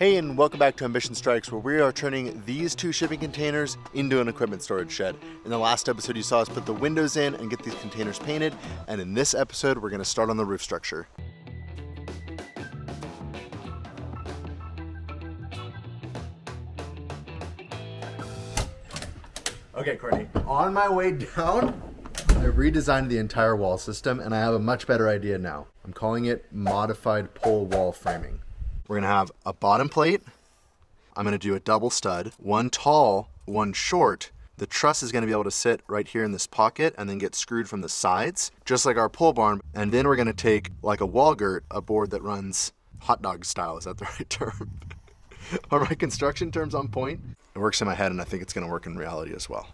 Hey, and welcome back to Ambition Strikes, where we are turning these two shipping containers into an equipment storage shed. In the last episode, you saw us put the windows in and get these containers painted, and in this episode, we're going to start on the roof structure. Okay, Courtney, on my way down, I redesigned the entire wall system, and I have a much better idea now. I'm calling it modified pole wall framing. We're gonna have a bottom plate. I'm gonna do a double stud, one tall, one short. The truss is gonna be able to sit right here in this pocket and then get screwed from the sides, just like our pole barn. And then we're gonna take, like a wall girt, a board that runs hot dog style. Is that the right term? Are my construction terms on point? It works in my head, and I think it's gonna work in reality as well.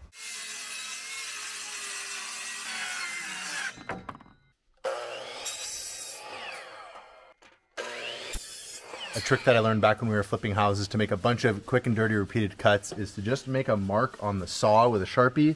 A trick that I learned back when we were flipping houses to make a bunch of quick and dirty repeated cuts is to just make a mark on the saw with a Sharpie.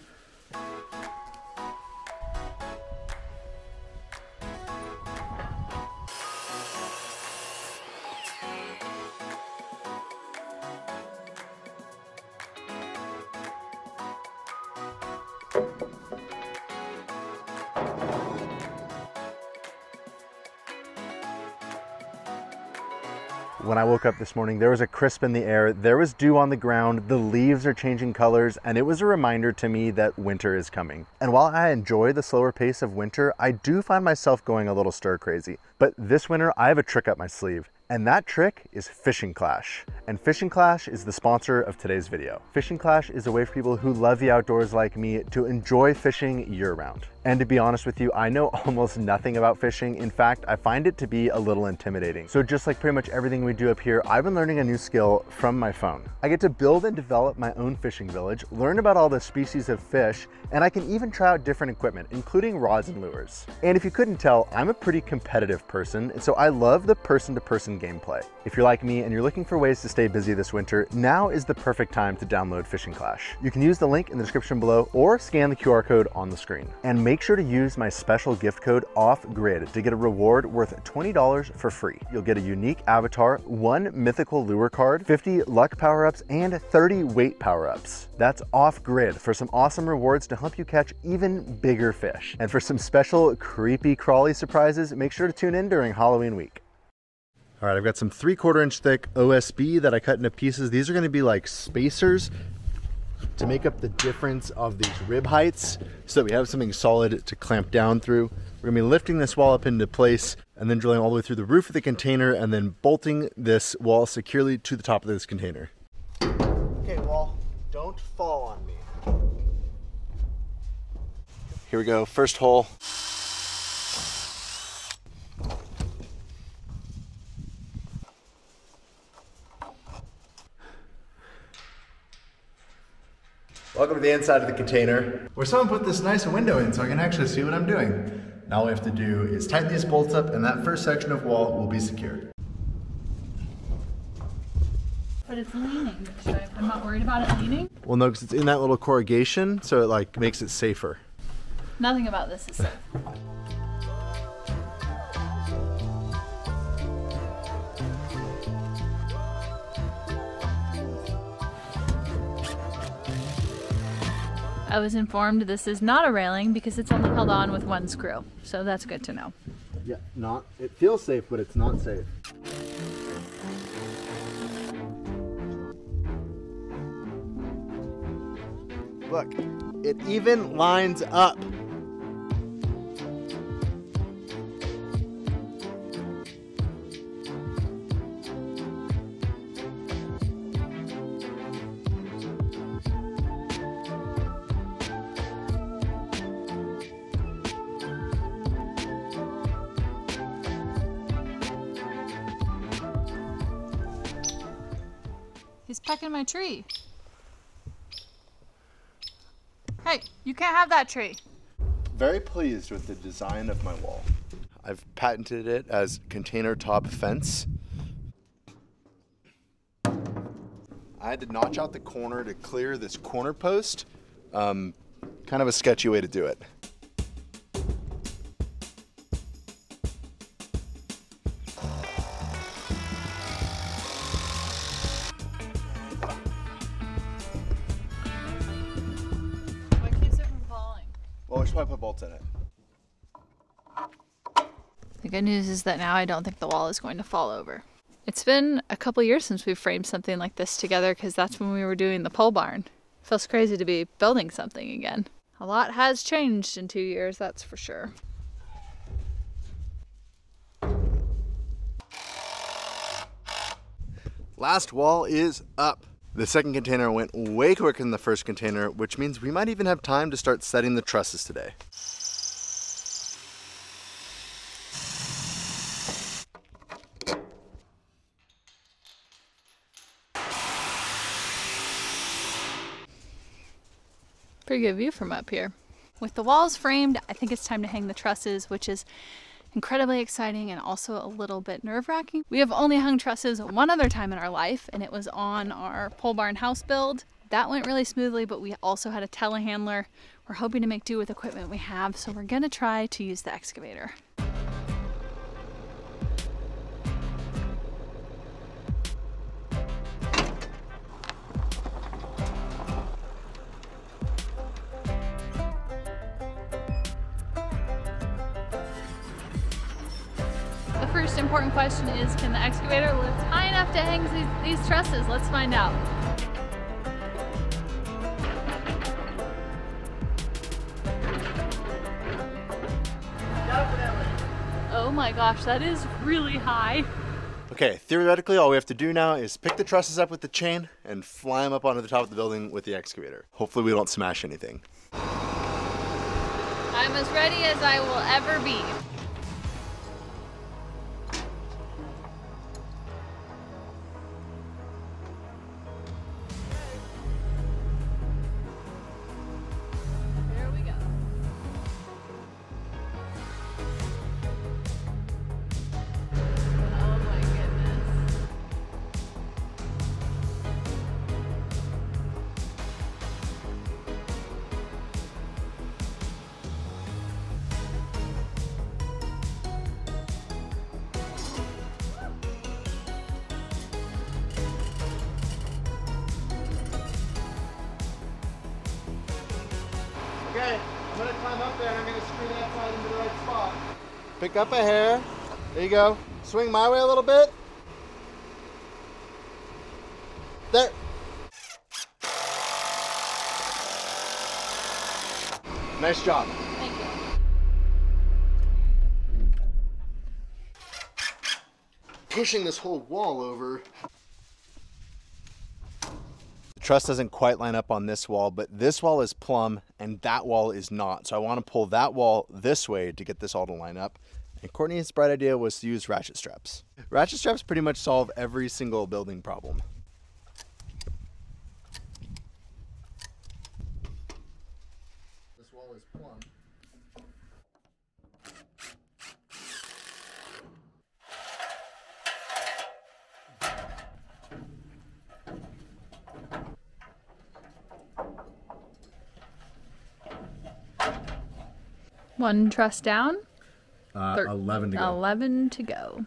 When I woke up this morning, there was a crisp in the air, there was dew on the ground, the leaves are changing colors, and it was a reminder to me that winter is coming. And while I enjoy the slower pace of winter, I do find myself going a little stir crazy. But this winter, I have a trick up my sleeve. And that trick is Fishing Clash. And Fishing Clash is the sponsor of today's video. Fishing Clash is a way for people who love the outdoors like me to enjoy fishing year-round. And to be honest with you, I know almost nothing about fishing. In fact, I find it to be a little intimidating. So just like pretty much everything we do up here, I've been learning a new skill from my phone. I get to build and develop my own fishing village, learn about all the species of fish, and I can even try out different equipment, including rods and lures. And if you couldn't tell, I'm a pretty competitive person, and so I love the person-to-person gameplay. If you're like me and you're looking for ways to stay busy this winter, now is the perfect time to download Fishing Clash. You can use the link in the description below or scan the QR code on the screen. And make sure to use my special gift code OFFGRID to get a reward worth $20 for free. You'll get a unique avatar, 1 mythical lure card, 50 luck power-ups, and 30 weight power-ups. That's OFFGRID for some awesome rewards to help you catch even bigger fish. And for some special creepy crawly surprises, make sure to tune in during Halloween week. All right, I've got some 3/4 inch thick OSB that I cut into pieces. These are gonna be like spacers to make up the difference of these rib heights so that we have something solid to clamp down through. We're gonna be lifting this wall up into place and then drilling all the way through the roof of the container and then bolting this wall securely to the top of this container. Okay, wall, don't fall on me. Here we go, first hole. Welcome to the inside of the container, where someone put this nice window in so I can actually see what I'm doing. Now all we have to do is tighten these bolts up and that first section of wall will be secured. But it's leaning. I'm not worried about it leaning? Well, no, because it's in that little corrugation, so it like makes it safer. Nothing about this is safe. I was informed this is not a railing because it's only held on with 1 screw. So that's good to know. Yeah, it feels safe, but it's not safe. Look, it even lines up. He's pecking my tree. Hey, you can't have that tree. Very pleased with the design of my wall. I've patented it as container top fence. I had to notch out the corner to clear this corner post. Kind of a sketchy way to do it. Oh, we should probably put bolts in it. The good news is that now I don't think the wall is going to fall over. It's been a couple years since we framed something like this together because that's when we were doing the pole barn. It feels crazy to be building something again. A lot has changed in 2 years, that's for sure. Last wall is up. The second container went way quicker than the first container, which means we might even have time to start setting the trusses today. Pretty good view from up here. With the walls framed, I think it's time to hang the trusses, which is incredibly exciting and also a little bit nerve-wracking. We have only hung trusses one other time in our life, and it was on our pole barn house build. That went really smoothly, but we also had a telehandler. We're hoping to make do with equipment we have, so we're gonna try to use the excavator. The first important question is, can the excavator lift high enough to hang these trusses? Let's find out. Oh my gosh, that is really high. Okay, theoretically all we have to do now is pick the trusses up with the chain and fly them up onto the top of the building with the excavator. Hopefully we don't smash anything. I'm as ready as I will ever be. There we go. Oh my goodness. Okay, I'm gonna climb up there and I'm gonna screw that side into the right spot. Pick up a hair. There you go. Swing my way a little bit. There. Nice job. Thank you. Pushing this whole wall over. The truss doesn't quite line up on this wall, but this wall is plumb and that wall is not. So I want to pull that wall this way to get this all to line up. And Courtney's bright idea was to use ratchet straps. Ratchet straps pretty much solve every single building problem. This wall is plumb. One truss down. 11 to go. 11 to go.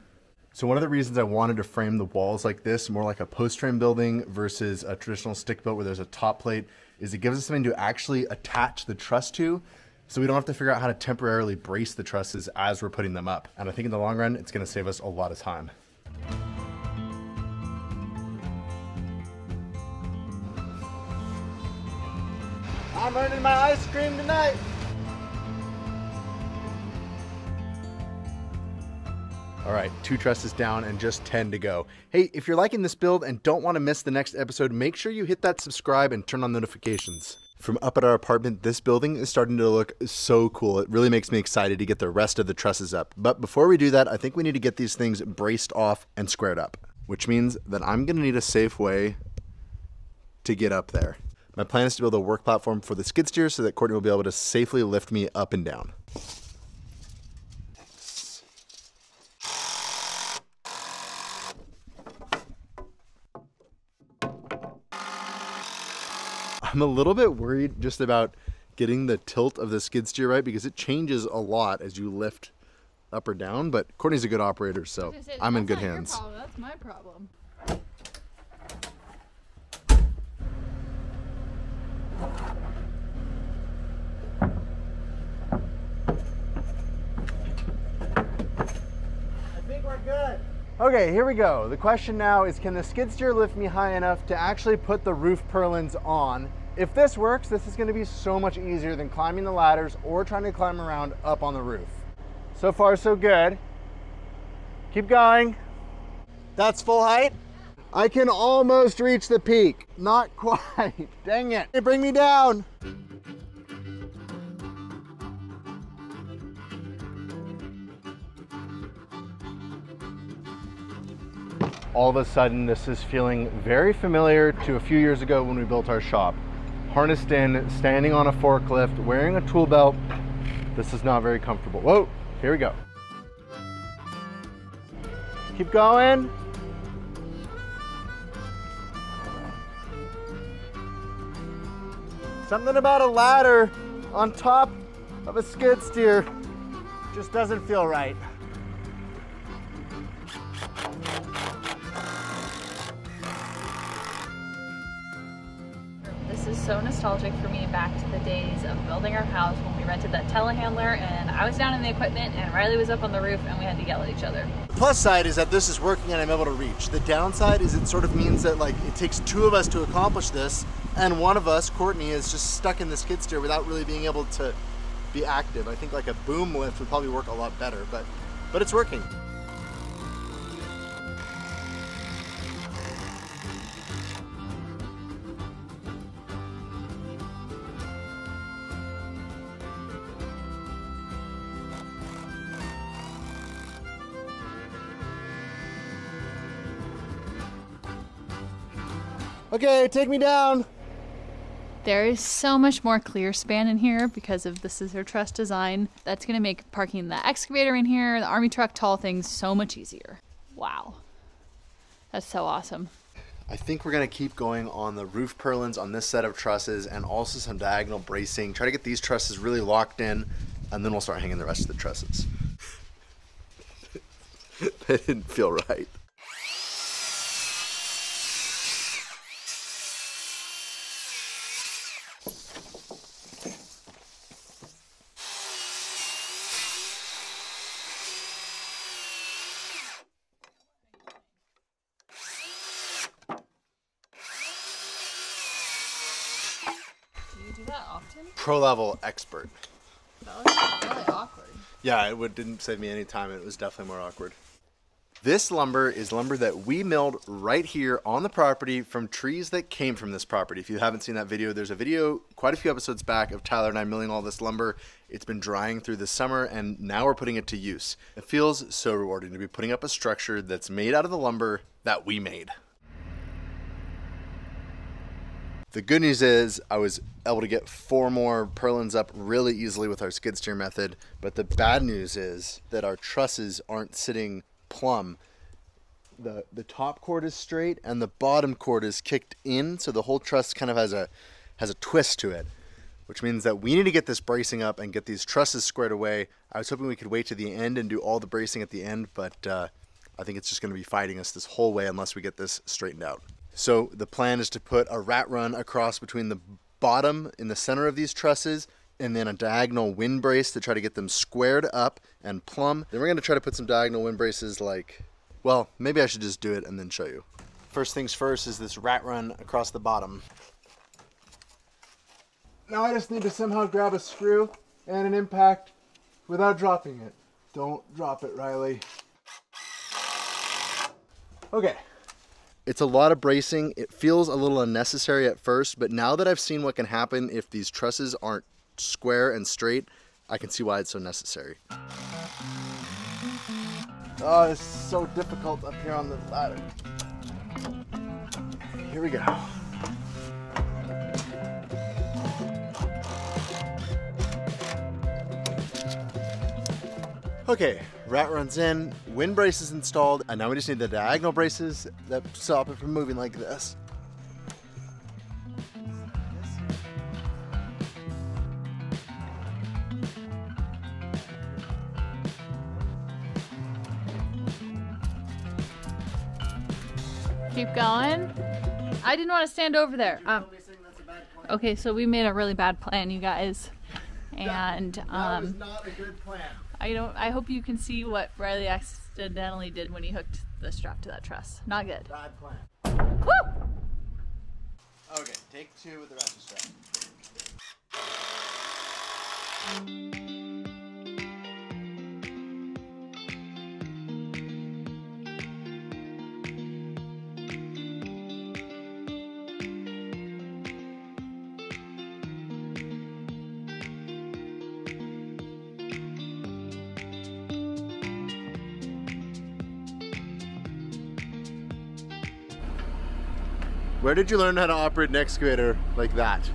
So one of the reasons I wanted to frame the walls like this, more like a post-frame building versus a traditional stick built where there's a top plate, is it gives us something to actually attach the truss to, so we don't have to figure out how to temporarily brace the trusses as we're putting them up. And I think in the long run, it's gonna save us a lot of time. I'm earning my ice cream tonight. All right, 2 trusses down and just 10 to go. Hey, if you're liking this build and don't want to miss the next episode, make sure you hit that subscribe and turn on notifications. From up at our apartment, this building is starting to look so cool. It really makes me excited to get the rest of the trusses up. But before we do that, I think we need to get these things braced off and squared up, which means that I'm gonna need a safe way to get up there. My plan is to build a work platform for the skid steer so that Courtney will be able to safely lift me up and down. I'm a little bit worried just about getting the tilt of the skid steer right because it changes a lot as you lift up or down, but Courtney's a good operator, so I'm in good hands. That's my problem. Okay, here we go. The question now is, can the skid steer lift me high enough to actually put the roof purlins on? If this works, this is gonna be so much easier than climbing the ladders or trying to climb around up on the roof. So far, so good. Keep going. That's full height. I can almost reach the peak. Not quite. Dang it. Hey, bring me down. All of a sudden, this is feeling very familiar to a few years ago when we built our shop. Harnessed in, standing on a forklift, wearing a tool belt. This is not very comfortable. Whoa, here we go. Keep going. Something about a ladder on top of a skid steer just doesn't feel right. This is so nostalgic for me, back to the days of building our house when we rented that telehandler and I was down in the equipment and Riley was up on the roof and we had to yell at each other. The plus side is that this is working and I'm able to reach. The downside is it sort of means that like it takes two of us to accomplish this, and one of us, Courtney, is just stuck in the skid steer without really being able to be active. I think like a boom lift would probably work a lot better, but it's working. Okay, take me down. There is so much more clear span in here because of the scissor truss design. That's gonna make parking the excavator in here, the army truck, tall things, so much easier. Wow, that's so awesome. I think we're gonna keep going on the roof purlins on this set of trusses and also some diagonal bracing. Try to get these trusses really locked in, and then we'll start hanging the rest of the trusses. That didn't feel right. That often? Pro level expert. That was really awkward. Yeah, it didn't save me any time. It was definitely more awkward. This lumber is lumber that we milled right here on the property from trees that came from this property. If you haven't seen that video, there's a video quite a few episodes back of Tyler and I milling all this lumber. It's been drying through the summer and now we're putting it to use. It feels so rewarding to be putting up a structure that's made out of the lumber that we made. The good news is I was able to get 4 more purlins up really easily with our skid steer method, but the bad news is that our trusses aren't sitting plumb. The top cord is straight and the bottom cord is kicked in, so the whole truss kind of has a twist to it, which means that we need to get this bracing up and get these trusses squared away. I was hoping we could wait to the end and do all the bracing at the end, but I think it's just going to be fighting us this whole way unless we get this straightened out. So the plan is to put a rat run across between the bottom in the center of these trusses and then a diagonal wind brace to try to get them squared up and plumb. Then we're going to try to put some diagonal wind braces like, well, maybe I should just do it and then show you. First things first is this rat run across the bottom. Now I just need to somehow grab a screw and an impact without dropping it. Don't drop it, Riley. Okay. It's a lot of bracing. It feels a little unnecessary at first, but now that I've seen what can happen if these trusses aren't square and straight, I can see why it's so necessary. Oh, it's so difficult up here on the ladder. Here we go. Okay, rat runs in, wind braces installed, and now we just need the diagonal braces that stop it from moving like this. Keep going. I didn't want to stand over there. Okay, so we made a really bad plan, you guys. And that was not a good plan. I hope you can see what Riley accidentally did when he hooked the strap to that truss. Not good. Bad plan. Woo! Okay, take 2 with the ratchet strap. Where did you learn how to operate an excavator like that?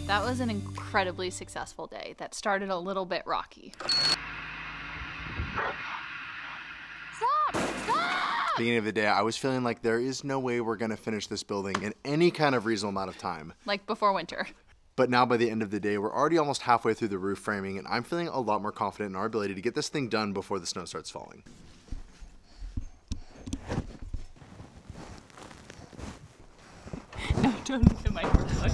That was an incredibly successful day that started a little bit rocky. At the beginning of the day, I was feeling like there is no way we're gonna finish this building in any kind of reasonable amount of time. Like before winter. But now by the end of the day, we're already almost halfway through the roof framing, and I'm feeling a lot more confident in our ability to get this thing done before the snow starts falling. No, don't hit the microphone.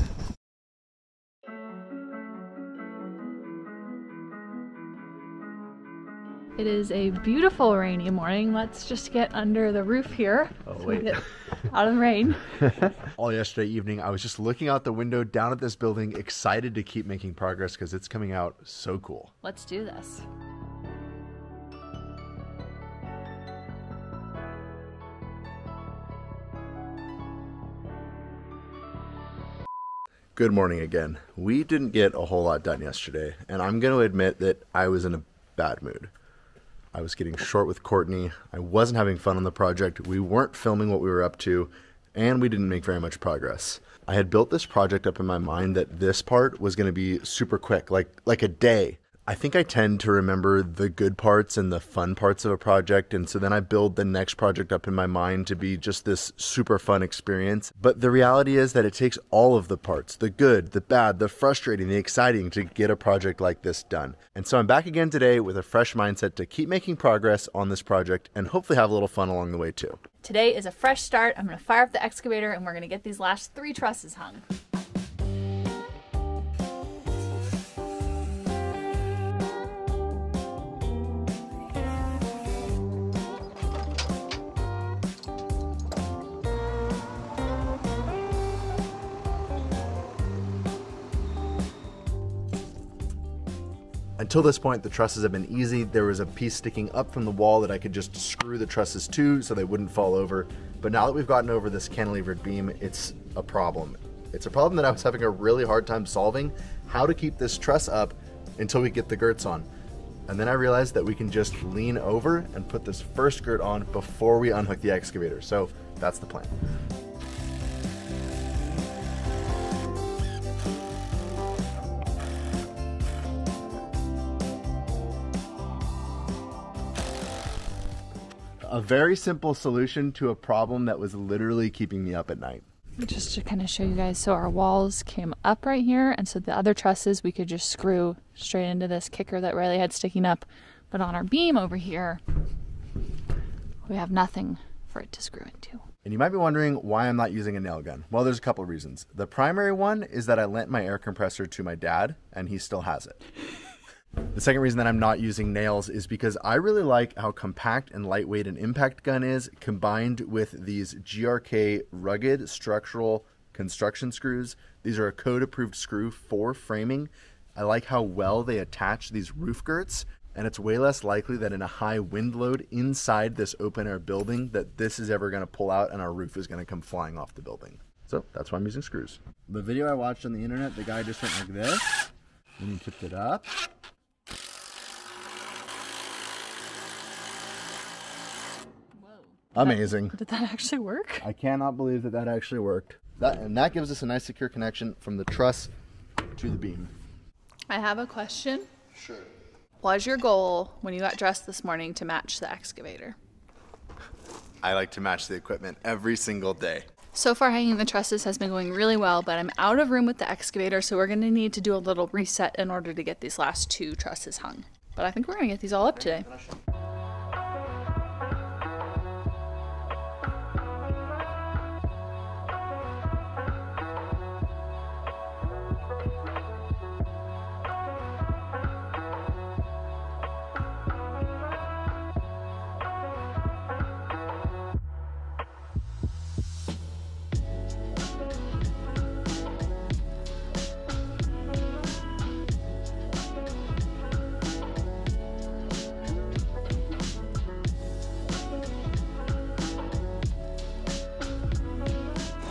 It is a beautiful rainy morning. Let's just get under the roof here. Oh, so wait. we get out of the rain. All yesterday evening, I was just looking out the window down at this building, excited to keep making progress because it's coming out so cool. Let's do this. Good morning again. We didn't get a whole lot done yesterday, and I'm going to admit that I was in a bad mood. I was getting short with Courtney, I wasn't having fun on the project, we weren't filming what we were up to, and we didn't make very much progress. I had built this project up in my mind that this part was going to be super quick, like a day. I think I tend to remember the good parts and the fun parts of a project, and so then I build the next project up in my mind to be just this super fun experience. But the reality is that it takes all of the parts, the good, the bad, the frustrating, the exciting, to get a project like this done. And so I'm back again today with a fresh mindset to keep making progress on this project and hopefully have a little fun along the way too. Today is a fresh start. I'm going to fire up the excavator and we're going to get these last 3 trusses hung. Until this point, the trusses have been easy. There was a piece sticking up from the wall that I could just screw the trusses to so they wouldn't fall over. But now that we've gotten over this cantilevered beam, it's a problem. It's a problem that I was having a really hard time solving, how to keep this truss up until we get the girts on. And then I realized that we can just lean over and put this first girt on before we unhook the excavator. So that's the plan. A very simple solution to a problem that was literally keeping me up at night. Just to kind of show you guys, so our walls came up right here, and so the other trusses we could just screw straight into this kicker that Riley had sticking up. But on our beam over here, we have nothing for it to screw into. And you might be wondering why I'm not using a nail gun. Well, there's a couple of reasons. The primary one is that I lent my air compressor to my dad, and he still has it. The second reason that I'm not using nails is because I really like how compact and lightweight an impact gun is, combined with these GRK rugged structural construction screws. These are a code-approved screw for framing. I like how well they attach these roof girts, and it's way less likely that in a high wind load inside this open-air building that this is ever going to pull out and our roof is going to come flying off the building. So that's why I'm using screws. The video I watched on the internet, the guy just went like this, and he tipped it up. Amazing. Did that actually work? I cannot believe that that actually worked. That gives us a nice secure connection from the truss to the beam. I have a question. Sure. Was your goal when you got dressed this morning to match the excavator? I like to match the equipment every single day. So far, hanging the trusses has been going really well, but I'm out of room with the excavator, so we're going to need to do a little reset in order to get these last 2 trusses hung. But I think we're going to get these all up today.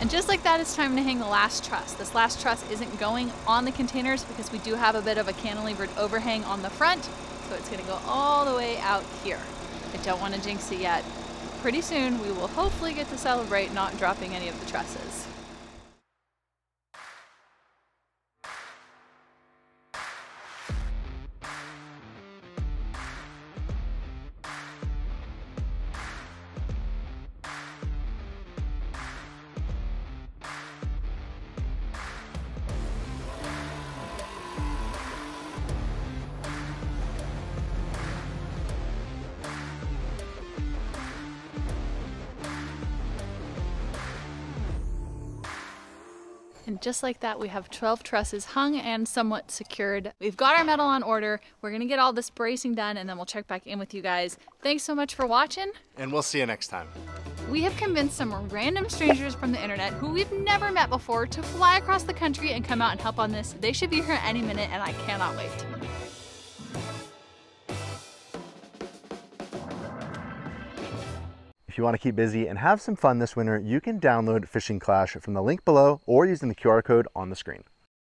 And just like that, it's time to hang the last truss. This last truss isn't going on the containers because we do have a bit of a cantilevered overhang on the front, so it's gonna go all the way out here. I don't want to jinx it yet. Pretty soon, we will hopefully get to celebrate not dropping any of the trusses. And just like that, we have 12 trusses hung and somewhat secured. We've got our metal on order. We're gonna get all this bracing done and then we'll check back in with you guys. Thanks so much for watching. And we'll see you next time. We have convinced some random strangers from the internet who we've never met before to fly across the country and come out and help on this. They should be here any minute and I cannot wait. If you want to keep busy and have some fun this winter, you can download Fishing Clash from the link below or using the QR code on the screen.